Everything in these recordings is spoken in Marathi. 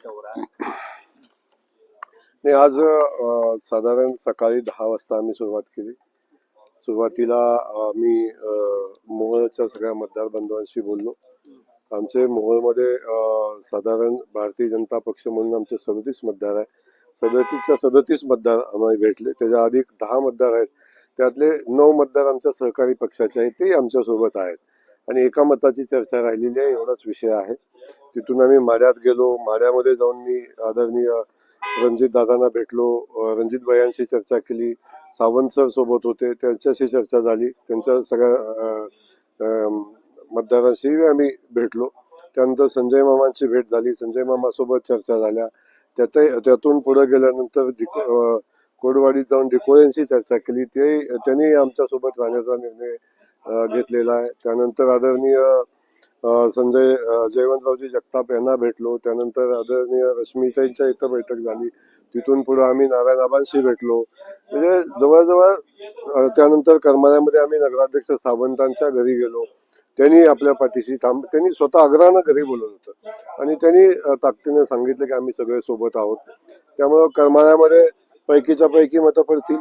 दौरा? नाही, आज साधारण सकाळी 10 वाजता आम्ही सुरुवात केली. सुरुवातीला मी मोहोळच्या सगळ्या मतदार बांधवांशी बोललो. आमचे मोहोळमध्ये साधारण भारतीय जनता पक्ष म्हणून आमचे 37 मतदार आहे. 37च्या 37 मतदार आम्हाला भेटले. त्याच्या अधिक 10 मतदार आहेत. त्यातले 9 मतदार आमच्या सहकारी पक्षाचे आहेत, ते आमच्या सोबत आहेत आणि एका मताची चर्चा राहिलेली आहे, एवढाच विषय आहे. तिथून आम्ही माढ्यात गेलो. माढ्यामध्ये जाऊन मी आदरणीय रणजित दादांना भेटलो. रणजित भाईंशी चर्चा केली. सावंत सर सोबत होते, त्यांच्याशी चर्चा झाली. त्यांच्या सगळ्या मतदारांशी आम्ही भेटलो. त्यानंतर संजय मामांची भेट झाली. संजय मामा सोबत चर्चा झाल्या. त्यातून पुढे गेल्यानंतर कोडवाडीत जाऊन डिकोळ्यांशी चर्चा केली. त्यांनी आमच्या सोबत राहण्याचा निर्णय घेतलेला आहे. त्यानंतर आदरणीय संजय जयवंतरावजी जगताप यांना भेटलो. त्यानंतर आदरणीय रश्मीताईंच्या इथं बैठक झाली. तिथून पुढे आम्ही नारायणआबांशी भेटलो. म्हणजे जवळजवळ त्यानंतर करमाळ्यामध्ये आम्ही नगराध्यक्ष सावंतांच्या घरी गेलो. त्यांनी आपल्या पाठीशी त्यांनी स्वतः आग्रहानं घरी बोलवलं होतं आणि त्यांनी ताकदीने सांगितलं की आम्ही सगळे सोबत आहोत. त्यामुळं करमाळ्यामध्ये पैकीच्या पैकी मतं पडतील.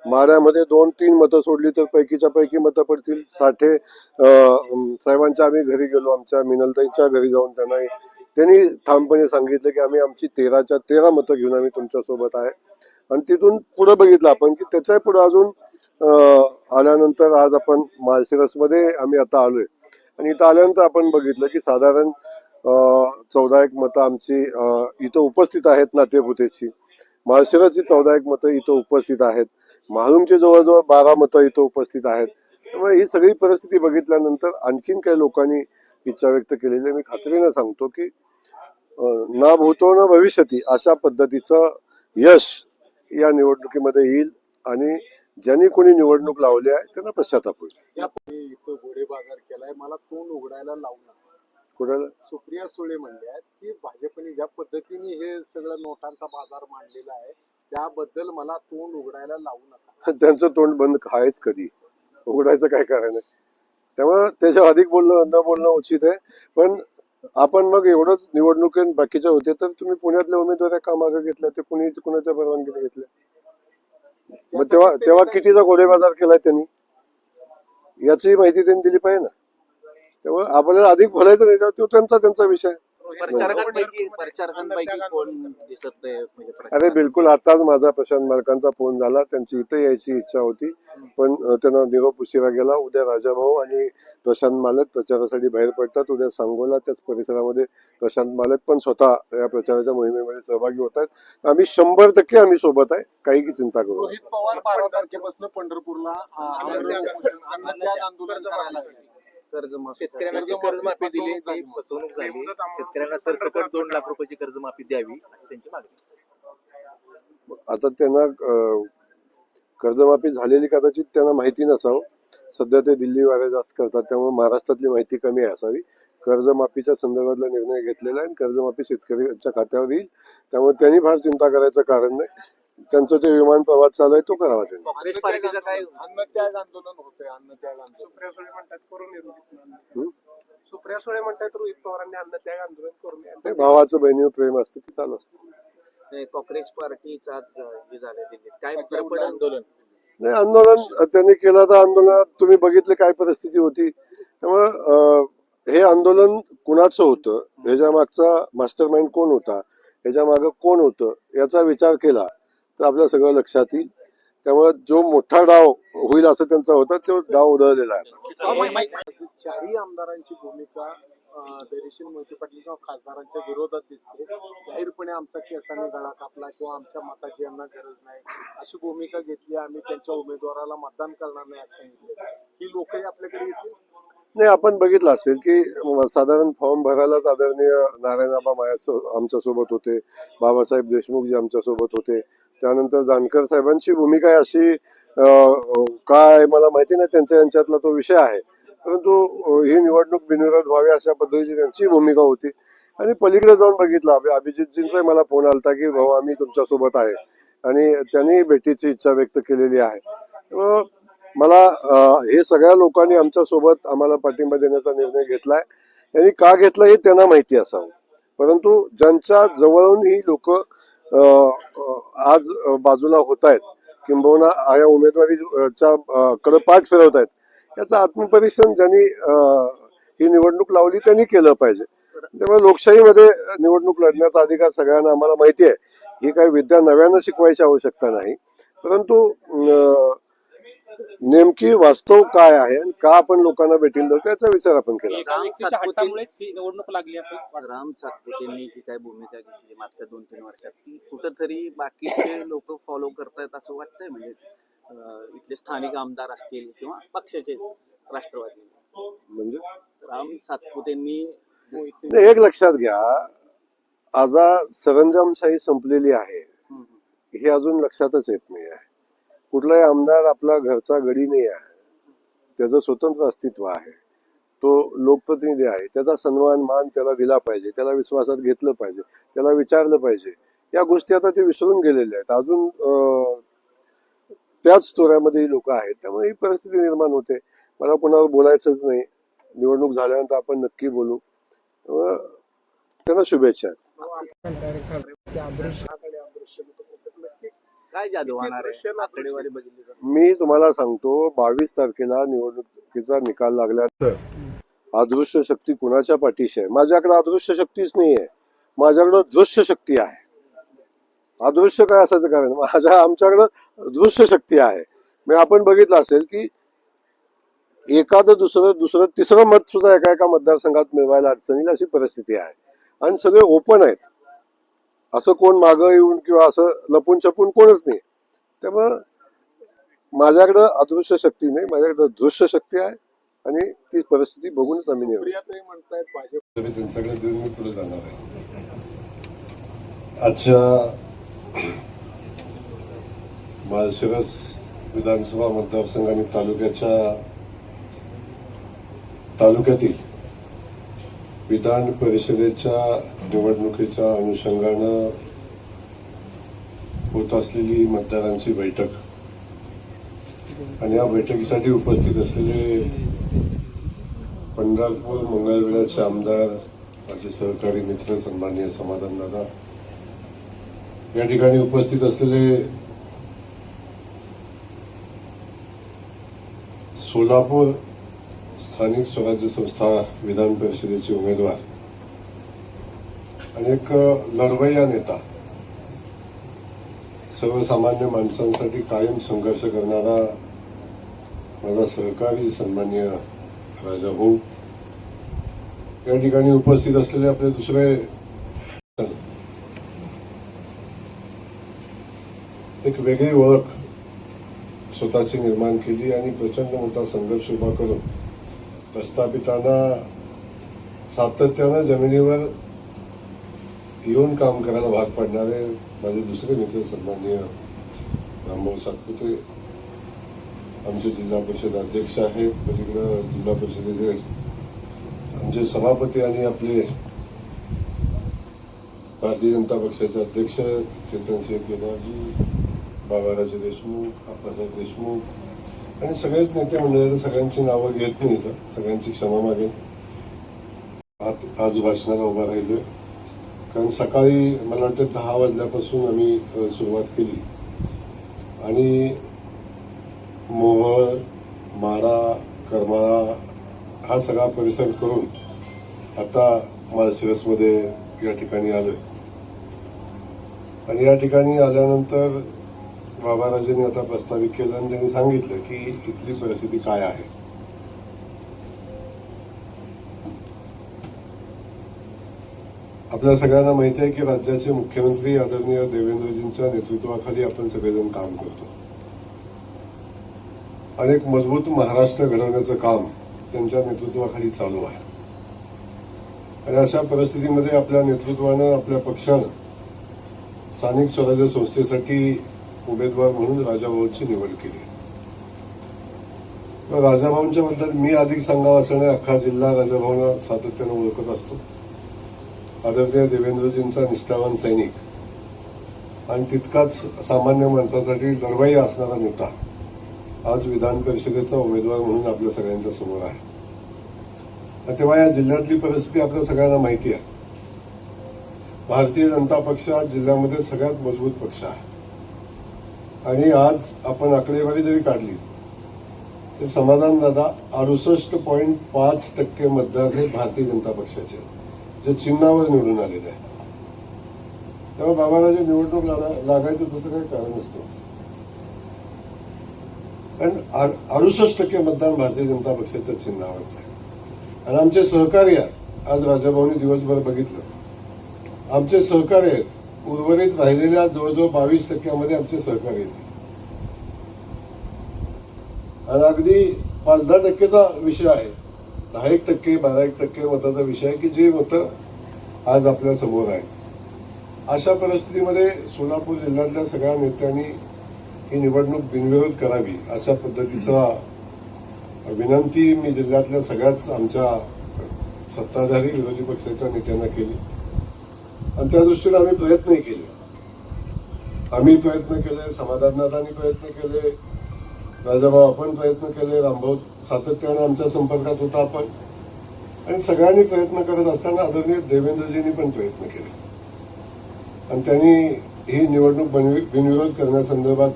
माढ्यामध्ये 2-3 मतं सोडली तर पैकीच्या पैकी मतं पडतील. साठे साहेबांच्या आम्ही घरी गेलो. आमच्या मिनलताईंच्या घरी जाऊन त्यांनी ठामपणे सांगितलं की आम्ही आमची 13च्या 13 मतं घेऊन आम्ही तुमच्या सोबत आहे. आणि तिथून पुढे बघितलं आपण की त्याच्या पुढे अजून आल्यानंतर आज आपण माळशिरसमध्ये आम्ही आता आलोय आणि इथं आल्यानंतर आपण बघितलं की साधारण 14 मतं आमची इथं उपस्थित आहेत. नातेपुतेची माळशिरसची 14 मतं इथं उपस्थित आहेत. महाळुंगचे जवळजवळ 12 मतं इथं उपस्थित आहेत. त्यामुळे ही सगळी परिस्थिती बघितल्यानंतर आणखीन काही लोकांनी इच्छा व्यक्त केलेली आहे. मी खात्रीने सांगतो की ना भूतो न भविष्यती अशा पद्धतीचं यश या निवडणुकीमध्ये येईल आणि ज्यांनी कोणी निवडणूक लावली आहे त्यांना पश्चाताप होईल. इथं घोडे बाजार केलाय, मला तोंड उघडायला लावू नका. कुणाला? सुप्रिया सुळे म्हणल्या की भाजपने ज्या पद्धतीने हे सगळं नोटांचा बाजार मांडलेला आहे त्याबद्दल मला तोंड उघडायला लावू नका. त्यांचं तोंड बंद आहेच, कधी उघडायचं काय कारण आहे. त्यामुळे त्याच्या अधिक न बोलणं उचित आहे. पण आपण मग एवढंच निवडणुकीत बाकीच्या होते तर तुम्ही पुण्यातल्या उमेदवार का मागे घेतल्या, ते कुणाच्या परवानगीने घेतल्या? मग तेव्हा कितीचा घोडे बाजार केलाय त्यांनी, याची माहिती त्यांनी दिली पाहिजे ना. तेव्हा आपल्याला अधिक बोलायचं नाही, तो त्यांचा विषय. प्रचारकांपैकी कोण दिसत नाही म्हणजे अरे बिलकुल, आताच माझा प्रशांत मालकांचा फोन झाला. त्यांची इथं यायची इच्छा होती पण त्यांना निरोप उशिरा गेला. उद्या राजाभाऊ आणि प्रशांत मालक प्रचारासाठी बाहेर पडतात. उद्या सांगोला त्याच परिसरामध्ये प्रशांत मालक पण स्वतः या प्रचाराच्या मोहिमेमध्ये सहभागी होत आहेत. आम्ही 100% आम्ही सोबत आहे, काही की चिंता करू. रोहित पवार 12 तारखेपासून पंढरपूरला आंदोलन करायला कर्जमाफी दिली, ती फसवणूक झाली. शेतकऱ्यांना सरसकट 2 लाख रुपयाची कर्जमाफी द्यावी अशी त्यांची मागणी. आता त्यांना कर्जमाफी झालेली कदाचित त्यांना माहिती नसावं. सध्या ते दिल्ली वाऱ्या जास्त करतात, त्यामुळे महाराष्ट्रातली माहिती कमी असावी. कर्जमाफीच्या संदर्भातला निर्णय घेतलेला आहे आणि कर्जमाफी शेतकऱ्यांच्या खात्यावर येईल. त्यामुळे त्यांनी फार चिंता करायचं कारण नाही. त्यांचं ते विमान प्रवास चालू आहे, तो करावा त्यांनी. काँग्रेस पार्टीचं काय अन्नत्याग आंदोलन होतंय? अन्नत्याग आंदोलन सुप्रिया सुळे म्हणतात करून येतो. सुप्रिया सुळे म्हणतात रोहित पवारांनी अन्नत्याग आंदोलन करून येतो. भावाचं बहिणीवर प्रेम असतं, ते चालू असतं. काँग्रेस पार्टीचा हे झालं दिल्लीत काय आंदोलन नाही, आंदोलन त्यांनी केलं तर आंदोलनात तुम्ही बघितले काय परिस्थिती होती. त्यामुळं हे आंदोलन कुणाचं होतं, ह्याच्या मागचा मास्टर माइंड कोण होता, ह्याच्या मागं कोण होतं, याचा विचार केला तर आपल्या सगळं लक्षात येईल. त्यामुळे जो मोठा डाव होईल असं त्यांचा होता, तो डाव उधळलेला आहे. चारही आमदारांची भूमिका धैर्यशील मोहिते पाटील किंवा खासदारांच्या विरोधात दिसते. जाहीरपणे आमचा केसाने गळा कापला किंवा आमच्या मताची यांना गरज नाही अशी भूमिका घेतली. आम्ही त्यांच्या उमेदवाराला मतदान करणार नाही असं सांगितलं. ही लोकही आपल्याकडे येतील. नाही, आपण बघितलं असेल की साधारण फॉर्म भरायलाच आदरणीय नारायणआबा आमच्या सोबत होते. बाबासाहेब देशमुख जी आमच्या सोबत होते. त्यानंतर जानकर साहेबांची भूमिका अशी काय मला माहिती नाही, यांच्यातला तो विषय आहे. परंतु ही निवडणूक बिनविरोध व्हावी अशा पद्धतीची त्यांची भूमिका होती. आणि पलीकडे जाऊन बघितलं, अभिजितजींचा मला फोन आलता की भाऊ आम्ही तुमच्या सोबत आहे आणि त्यांनी भेटीची इच्छा व्यक्त केलेली आहे. मला हे सगळ्या लोकांनी आमच्या सोबत आम्हाला पाठिंबा देण्याचा निर्णय घेतलाय. यांनी का घेतला हे त्यांना माहिती असावं. परंतु ज्यांच्या जवळून ही लोक आज बाजूला होत आहेत किंबहुना या उमेदवारीच्या कडे पाठ फिरवत आहेत याचं आत्मपरीक्षण ज्यांनी ही निवडणूक लावली त्यांनी केलं पाहिजे. त्यामुळे लोकशाहीमध्ये निवडणूक लढण्याचा अधिकार सगळ्यांना आम्हाला माहिती आहे. ही काही विद्या नव्यानं शिकवायची आवश्यकता नाही, परंतु नेमकी वास्तव काय आहे आणि का आपण लोकांना भेटील देतो याचा विचार आपण केला. एका व्यक्तीच्या हट्टामुळेच ही निवडणूक लागली असं वाटतं. राम सातपुतेंनी जी काय भूमिका घेतली मागच्या 2-3 वर्षात ती कुठंतरी बाकीचे लोक फॉलो करतायत असं वाटतंय. म्हणजे इथले स्थानिक आमदार असतील किंवा पक्षाचे राष्ट्रवादी म्हणजे राम सातपुतेंनी एक लक्षात घ्या, आज सरंजामशाही संपलेली आहे हे अजून लक्षातच येत नाही आहे. कुठलाही आमदार आपला घरचा गडी नाही आहे, त्याचं स्वतंत्र अस्तित्व आहे, तो लोकप्रतिनिधी आहे, त्याचा सन्मान मान त्याला दिला पाहिजे, त्याला विश्वासात घेतलं पाहिजे, त्याला विचारलं पाहिजे. या गोष्टी आता ते विसरून गेलेल्या आहेत. अजून त्याच तोऱ्यामध्ये लोक आहेत, त्यामुळे ही परिस्थिती निर्माण होते. मला कोणावर बोलायचंच नाही, निवडणूक झाल्यानंतर आपण नक्की बोलू. त्यांना शुभेच्छा. काय जादू होणार आहे आकडेवारी बघितली तर? मी तुम्हाला सांगतो, 22 तारखेला निवडणुकीचा निकाल लागल्यानंतर अदृश्य शक्ती कुणाच्या पाठीशी आहे? माझ्याकडे अदृश्य शक्तीच नाहीये, माझ्याकडे दृश्य शक्ती आहे. अदृश्य काय असायचं कारण आमच्याकडे दृश्य शक्ती आहे. मग आपण बघितलं असेल की एखादं दुसरं तिसरं मत सुद्धा एका मतदारसंघात मिळवायला अडचणील अशी परिस्थिती आहे आणि सगळे ओपन आहेत. असं कोण मागं येऊन किंवा असं लपून छपून कोणच नाही. त्यामुळं माझ्याकडं अदृश्य शक्ती नाही, माझ्याकडं दृश्य शक्ती आहे आणि ती परिस्थिती बघूनच आम्ही निवडू. म्हणतायत भाजप त्यांच्याकडे देऊन मी पुढे जाणार आहे. आजच्या माळशिरस विधानसभा मतदारसंघ आणि तालुक्यातील विधान परिषदेच्या निवडणुकीच्या अनुषंगानं होत असलेली मतदारांची बैठक आणि या बैठकीसाठी उपस्थित असलेले पंढरपूर मंगळवेढ्याचे आमदार, माझे सहकारी मित्र सन्माननीय समाधान दादा, या ठिकाणी उपस्थित असलेले सोलापूर स्थानिक स्वराज्य संस्था विधान परिषदेचे उमेदवार आणि एक लढवय्या नेता, सर्वसामान्य माणसांसाठी कायम संघर्ष करणारा माझा सहकारी सन्माननीय राजाभाऊ, या ठिकाणी उपस्थित असलेले आपले दुसरे एक वेगळी ओळख स्वतःची निर्माण केली आणि प्रचंड मोठा संघर्ष उभा करून प्रस्थापितांना सातत्यानं जमिनीवर येऊन काम करायला भाग पाडणारे माझे दुसरे मित्र सन्माननीय रामभाऊ सातपुते, आमचे जिल्हा परिषद अध्यक्ष आहेत. पलीकडं जिल्हा परिषदेचे आमचे सभापती आणि आपले भारतीय जनता पक्षाचे अध्यक्ष चेतनसिंह केदारजी, बाबाराजे देशमुख, आप्पासाहेब देशमुख आणि सगळेच नेते मंडळी, सगळ्यांची नावं घेत नाही, तर सगळ्यांची क्षमा मागेल. आज भाषणाला उभा राहिलोय कारण सकाळी मला वाटतं 10 वाजल्यापासून आम्ही सुरुवात केली आणि मोहोळ, माडा, करमाळा हा सगळा परिसर करून आता माळशिरसमध्ये या ठिकाणी आलोय. आणि या ठिकाणी आल्यानंतर बाबाराजेंनी आता प्रस्तावित केलं आणि त्यांनी सांगितलं की इथली परिस्थिती काय आहे. आपल्या सगळ्यांना माहिती आहे की राज्याचे मुख्यमंत्री आदरणीय देवेंद्रजींच्या नेतृत्वाखाली आपण सगळेजण काम करतो. अनेक मजबूत महाराष्ट्र घडवण्याचं काम त्यांच्या नेतृत्वाखाली चालू आहे. आणि अशा परिस्थितीमध्ये आपल्या नेतृत्वानं, आपल्या पक्षानं स्थानिक स्वराज्य संस्थेसाठी उमेदवार म्हणून राजाभाऊंची निवड केली. राजाभाऊंच्या बद्दल मी अधिक सांगावं असं नाही, अख्खा जिल्हा राजाभाऊंना सातत्यानं ओळखत असतो. आदरणीय देवेंद्रजींचा निष्ठावान सैनिक आणि तितकाच सामान्य माणसासाठी लढवय्या असणारा नेता आज विधान परिषदेचा उमेदवार म्हणून आपल्या सगळ्यांच्या समोर आहे. तेव्हा या जिल्ह्यातली परिस्थिती आपल्या सगळ्यांना माहिती आहे. भारतीय जनता पक्ष आज जिल्ह्यामध्ये सगळ्यात मजबूत पक्ष आहे. आणि आज आपण आकडेवारी जरी काढली तर समाधान दादा 68.5% मतदार हे भारतीय जनता पक्षाचे आहेत, जे चिन्हावर निवडून आलेले आहेत. तेव्हा बाबाराजे निवडणूक लागायचं तसं काही कारण नसतं. पण 68% मतदान भारतीय जनता पक्षाच्या चिन्हावरच आहे. आणि आमचे सहकारी आहेत, आज राजाभाऊनी दिवसभर बघितलं, आमचे सहकारी आहेत. उर्वरित राहिलेल्या जवळजवळ 22% आमचे सहकारी आहेत. आणि अगदी 5-10% विषय आहे, 10% 12% मताचा विषय आहे की जे मतं आज आपल्या समोर आहे. अशा परिस्थितीमध्ये सोलापूर जिल्ह्यातल्या सगळ्या नेत्यांनी ही निवडणूक बिनविरोध करावी अशा पद्धतीचा विनंती मी जिल्ह्यातल्या सगळ्याच आमच्या सत्ताधारी विरोधी पक्षाच्या नेत्यांना केली. आणि त्या दृष्टीने आम्ही प्रयत्नही केले. आम्ही प्रयत्न केले, समाधानदादांनी प्रयत्न केले, राजाभाऊ आपण प्रयत्न केले, रामभाऊ सातत्याने आमच्या संपर्कात होता आपण. आणि सगळ्यांनी प्रयत्न करत असताना आदरणीय देवेंद्रजींनी पण प्रयत्न केले. आणि त्यांनी ही निवडणूक बिनविरोध करण्यासंदर्भात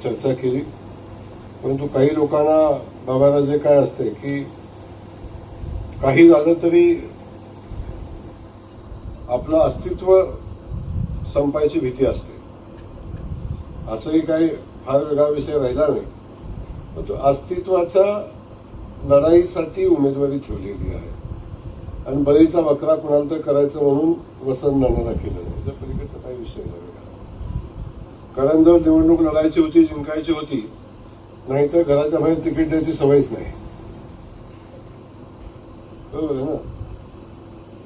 चर्चा केली. परंतु काही लोकांना बाबाराजे काय असते की काही झालं तरी आपलं अस्तित्व संपायची भीती असते. असंही काही फार वेगळा विषय राहिला नाही, परंतु अस्तित्वाच्या लढाईसाठी उमेदवारी ठेवलेली आहे. आणि बळीचा वकरा कुणाला तर करायचं म्हणून वसंत नानाला केलं नाही. त्या पलीकडचा काही विषय नाही. कारण जर निवडणूक लढायची होती, जिंकायची होती, नाहीतर घराच्या बाहेर तिकीट द्यायची सवयच नाही. बरोबर आहे ना.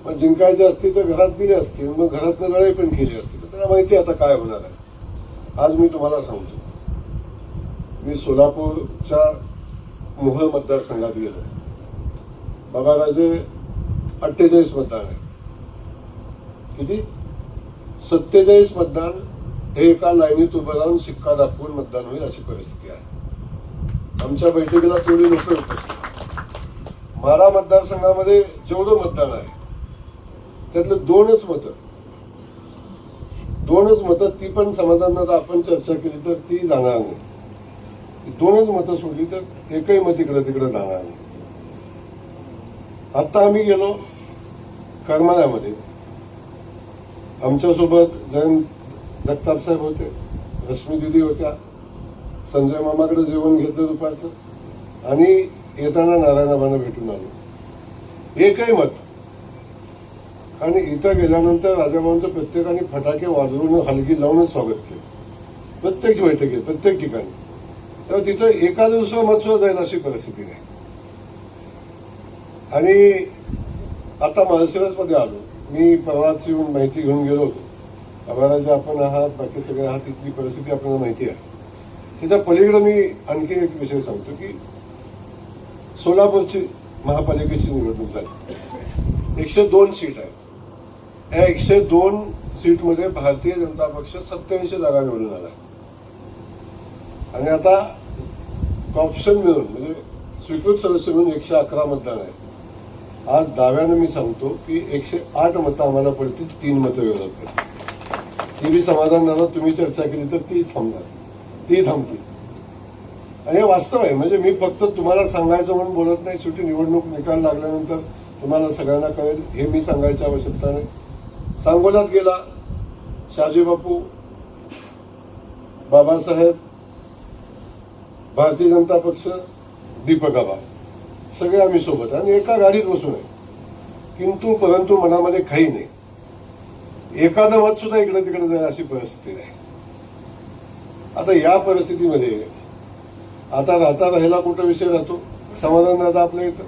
मग जिंकायची असती तर घरात दिली असती, मग घरातनं लढाई पण केली असती. तर त्याला माहिती आता काय होणार आहे. आज मी तुम्हाला सांगतो, मी सोलापूरच्या मोहोळ मतदारसंघात गेलो. बाबाराजे 48 मतदान आहे. किती? 47 मतदान हे एका लाईनीत उभं राहून शिक्का दाखवून मतदान होईल अशी परिस्थिती आहे. आमच्या बैठकीला तेवढी लोक उपस्थित. माढा मतदारसंघामध्ये जेवढं मतदान आहे त्यातलं दोनच मतं ती पण समाधानात आपण चर्चा केली तर ती जाणार नाही. दोनच मतं सोडली तर एकही मत इकडे तिकडे जाणार नाही. आता आम्ही गेलो करमाळ्यामध्ये, आमच्यासोबत जयंत जगताप साहेब होते, रश्मी दिदी होत्या, संजय मामाकडे जेवण घेतलं दुपारचं आणि येताना नारायणाबांना भेटून आलो. एकही मत. आणि इथं गेल्यानंतर राजाभाऊंचं प्रत्येकाने फटाके वाजवून हलगी लावूनच स्वागत केलं. प्रत्येक बैठकीत प्रत्येक ठिकाणी. तेव्हा तिथं एका दिवसा मत सुद्धा जाईल अशी परिस्थिती नाही. आणि आता माळशिरसमध्ये आलो. मी परवाच येऊन माहिती घेऊन गेलो होतो. बाबाराजे आपण आहात, बाकी सगळे आहात, इथली परिस्थिती आपल्याला माहिती आहे. त्याच्या पलीकडे मी आणखी एक विषय सांगतो की सोलापूरची महापालिकेची निवडणूक झाली. 102 सीट आहेत. या 102 सीटमध्ये भारतीय जनता पक्ष 87 जागा निवडून आला. आणि आता ऑप्शन मिळून म्हणजे स्वीकृत सदस्य मिळून 111 मतदान आहे. आज दाव्यानं मी सांगतो की 108 मतं आम्हाला पडतील, 3 मतं विरोधात पडतील. ती बी समाधान झालं. तुम्ही चर्चा केली तर ती थांबणार, ती थांबतील. आणि हे वास्तव आहे. म्हणजे मी फक्त तुम्हाला सांगायचं म्हणून बोलत नाही. शेवटी निवडणूक निकाल लागल्यानंतर तुम्हाला सगळ्यांना कळेल, हे मी सांगायची आवश्यकता नाही. सांगोल्यात गेला, शहाजी बापू, बाबासाहेब, भारतीय जनता पक्ष, दीपक आबा सगळे आम्ही सोबत आणि एका गाडीत बसून आहे. परंतु मनामध्ये काही नाही. एखादं मत सुद्धा इकडे तिकडे जाईल अशी परिस्थिती नाही. आता या परिस्थितीमध्ये आता राहायला कुठं विषय राहतो. समाधान दादा आपल्या इथं.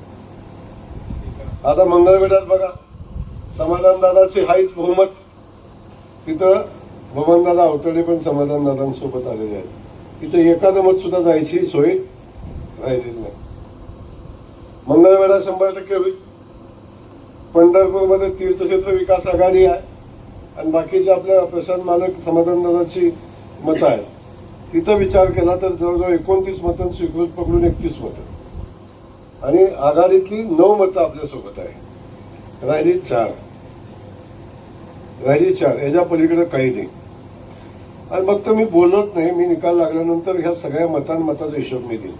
आता मंगळवेढ्यात बघा, समाधान दादाचे हाईच बहुमत. तिथं बबनदादा अवतडे पण समाधान दादांसोबत आलेले आहेत. तिथं एखादं मत सुद्धा जायची सोय राहिलेली नाही. मंगळवेढा 100% होईल. पंढरपूरमध्ये तीर्थक्षेत्र विकास आघाडी आहे आणि बाकीच्या आपल्या प्रशांत मालक समाधान दादाची मतं आहेत. तिथं विचार केला तर जवळजवळ 29 मतं स्वीकृत पकडून 31 मतं आणि आघाडीतली 9 मतं आपल्यासोबत आहे. राहिली 4. राहिली 4 याच्या पलीकडे काही नाही. आणि मग तर मी बोलत नाही. मी निकाल लागल्यानंतर ह्या सगळ्या मतांचा हिशोब मी देईन.